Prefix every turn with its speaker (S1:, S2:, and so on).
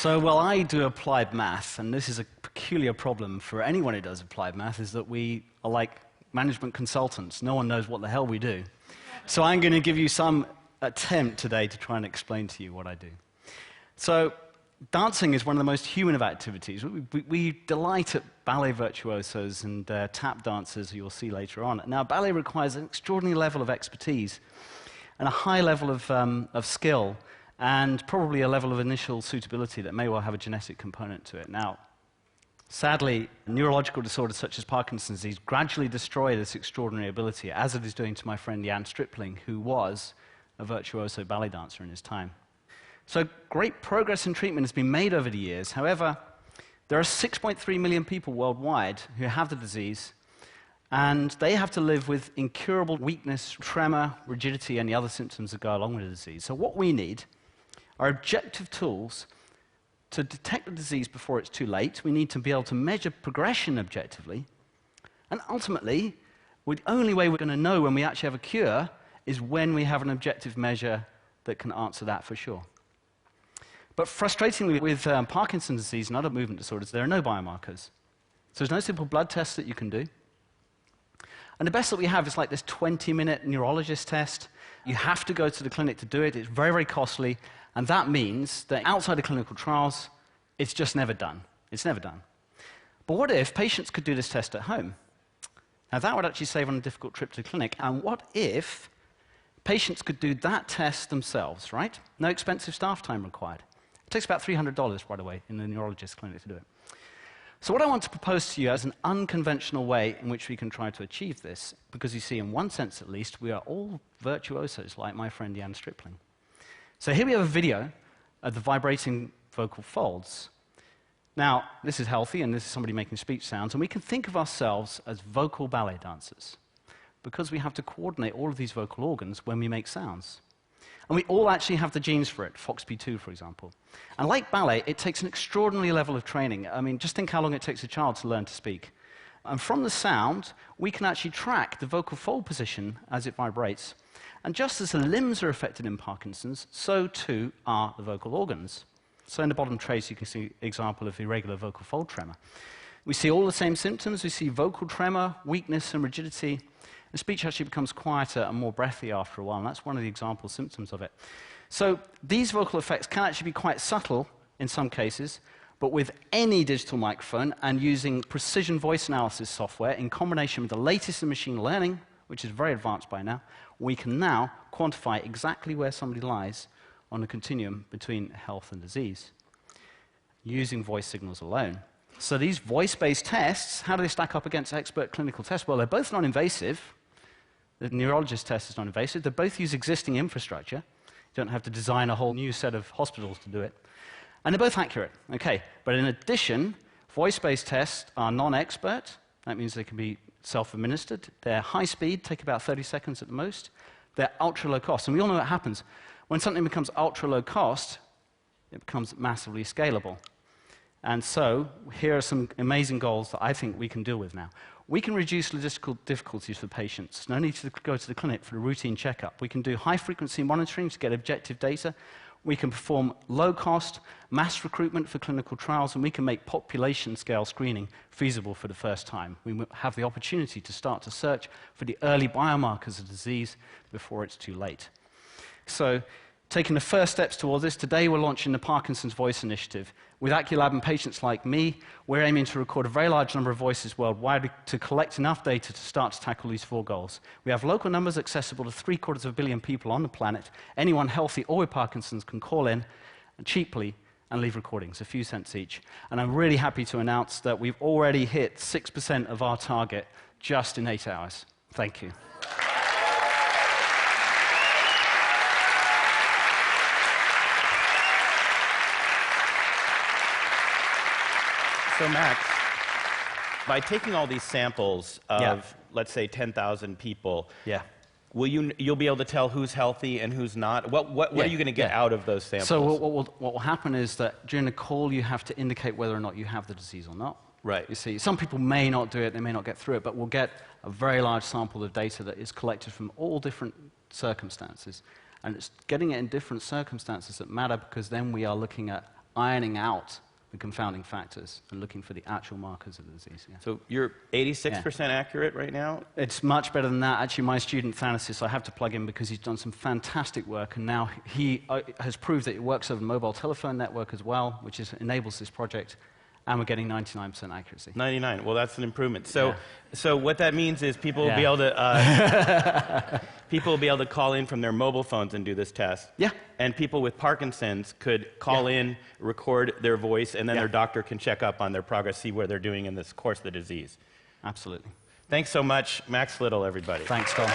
S1: Well, I do applied math, and this is a peculiar problem for anyone who does applied math, is that we are like management consultants. No one knows what the hell we do. So I'm going to give you some attempt today to try and explain to you what I do. So dancing is one of the most human of activities. We delight at ballet virtuosos and tap dancers, you'll see later on. Now, ballet requires an extraordinary level of expertise and a high level of skill, and probably a level of initial suitability that may well have a genetic component to it. Now, sadly, neurological disorders such as Parkinson's disease gradually destroy this extraordinary ability, as it is doing to my friend Jan Stripling, who was a virtuoso ballet dancer in his time. So great progress in treatment has been made over the years. However, there are 6.3 million people worldwide who have the disease, and they have to live with incurable weakness, tremor, rigidity, and the other symptoms that go along with the disease. So what we need are objective tools to detect the disease before it's too late. We need to be able to measure progression objectively. And ultimately, the only way we're going to know when we actually have a cure is when we have an objective measure that can answer that for sure. But frustratingly, with Parkinson's disease and other movement disorders, there are no biomarkers. So there's no simple blood tests that you can do. And the best that we have is like this 20-minute neurologist test. You have to go to the clinic to do it. It's very, very costly. And that means that outside of clinical trials, it's just never done. It's never done. But what if patients could do this test at home? Now, that would actually save on a difficult trip to the clinic. And what if patients could do that test themselves, right? No expensive staff time required. It takes about $300, by the way, in the neurologist clinic to do it. So what I want to propose to you as an unconventional way in which we can try to achieve this, because you see, in one sense at least, we are all virtuosos like my friend Jan Stripling. So here we have a video of the vibrating vocal folds. Now, this is healthy, and this is somebody making speech sounds, and we can think of ourselves as vocal ballet dancers, because we have to coordinate all of these vocal organs when we make sounds. And we all actually have the genes for it, FOXP2, for example. And like ballet, it takes an extraordinary level of training. I mean, just think how long it takes a child to learn to speak. And from the sound, we can actually track the vocal fold position as it vibrates. And just as the limbs are affected in Parkinson's, so too are the vocal organs. So in the bottom trace, you can see an example of irregular vocal fold tremor. We see all the same symptoms. We see vocal tremor, weakness, and rigidity. The speech actually becomes quieter and more breathy after a while, and that's one of the example symptoms of it. So these vocal effects can actually be quite subtle in some cases, but with any digital microphone and using precision voice analysis software in combination with the latest in machine learning, which is very advanced by now, we can now quantify exactly where somebody lies on the continuum between health and disease using voice signals alone. So these voice-based tests, how do they stack up against expert clinical tests? Well, they're both non-invasive. The neurologist test is non-invasive. They both use existing infrastructure. You don't have to design a whole new set of hospitals to do it. And they're both accurate. Okay, but in addition, voice-based tests are non-expert. That means they can be self-administered. They're high speed, take about 30 seconds at the most. They're ultra-low cost. And we all know what happens. When something becomes ultra-low cost, it becomes massively scalable. And so here are some amazing goals that I think we can deal with now. We can reduce logistical difficulties for patients. No need to go to the clinic for a routine checkup. We can do high-frequency monitoring to get objective data. We can perform low-cost mass recruitment for clinical trials, and we can make population-scale screening feasible for the first time. We have the opportunity to start to search for the early biomarkers of disease before it's too late. So, taking the first steps towards this, today we're launching the Parkinson's Voice Initiative. With Aculab and patients like me, we're aiming to record a very large number of voices worldwide to collect enough data to start to tackle these 4 goals. We have local numbers accessible to 750 million people on the planet. Anyone healthy or with Parkinson's can call in cheaply and leave recordings, a few cents each. And I'm really happy to announce that we've already hit 6% of our target just in 8 hours. Thank you.
S2: So Max, by taking all these samples of, let's say, 10,000 people, you'll be able to tell who's healthy and who's not? What are you going to get out of those samples?
S1: So what will happen is that during the call, you have to indicate whether or not you have the disease or not.
S2: Right.
S1: You see, some people may not do it, they may not get through it, but we'll get a very large sample of data that is collected from all different circumstances. And it's getting it in different circumstances that matter, because then we are looking at ironing out the confounding factors and looking for the actual markers of the disease. Yeah.
S2: So you're 86% accurate right now?
S1: It's much better than that. Actually, my student Thanasis, I have to plug in because he's done some fantastic work, and now he has proved that it works over the mobile telephone network as well, which enables this project, and we're getting 99% accuracy.
S2: 99. Well, that's an improvement. So what that means is people will be able to call in from their mobile phones and do this test.
S1: Yeah.
S2: And people with Parkinson's could call in, record their voice, and then their doctor can check up on their progress, see where they're doing in this course of the disease.
S1: Absolutely.
S2: Thanks so much. Max Little, everybody.
S1: Thanks, Tom.